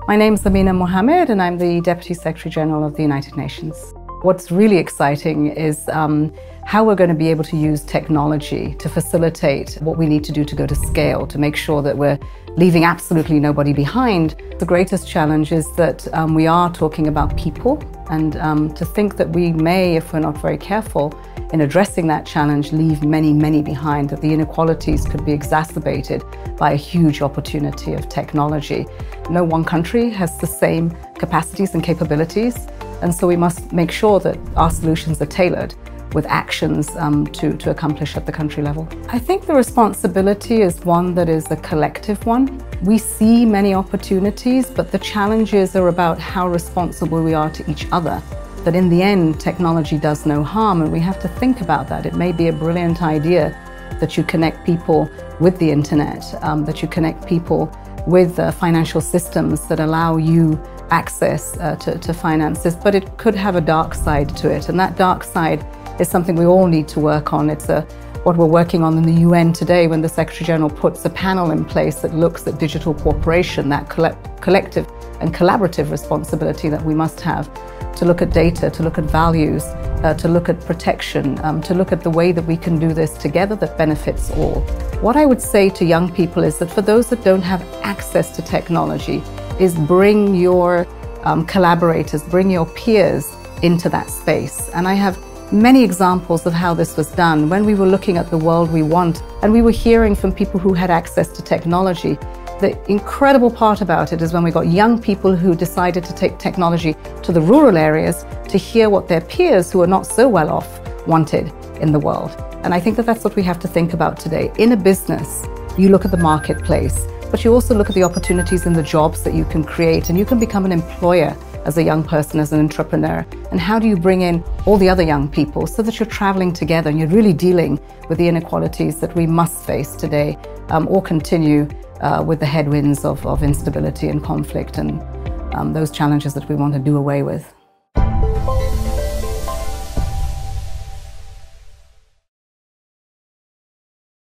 My name is Amina Mohammed and I'm the Deputy Secretary General of the United Nations. What's really exciting is how we're going to be able to use technology to facilitate what we need to do to go to scale, to make sure that we're leaving absolutely nobody behind. The greatest challenge is that we are talking about people, and to think that we may, if we're not very careful in addressing that challenge, leave many, many behind, that the inequalities could be exacerbated by a huge opportunity of technology. No one country has the same capacities and capabilities, and so we must make sure that our solutions are tailored with actions to accomplish at the country level. I think the responsibility is one that is a collective one. We see many opportunities, but the challenges are about how responsible we are to each other. That in the end, technology does no harm, and we have to think about that. It may be a brilliant idea that you connect people with the internet, that you connect people with financial systems that allow you access to finances, but it could have a dark side to it, and that dark side is something we all need to work on. It's what we're working on in the UN today, when the Secretary General puts a panel in place that looks at digital cooperation, that collective and collaborative responsibility that we must have to look at data, to look at values, to look at protection, to look at the way that we can do this together that benefits all. What I would say to young people is that for those that don't have access to technology, is bring your collaborators, bring your peers into that space. And I have many examples of how this was done when we were looking at the world we want, and we were hearing from people who had access to technology. The incredible part about it is when we got young people who decided to take technology to the rural areas to hear what their peers who are not so well off wanted in the world. And I think that that's what we have to think about today. In a business, you look at the marketplace, but you also look at the opportunities and the jobs that you can create, and you can become an employer as a young person, as an entrepreneur. And how do you bring in all the other young people so that you're traveling together and you're really dealing with the inequalities that we must face today, or continue with the headwinds of instability and conflict and those challenges that we want to do away with.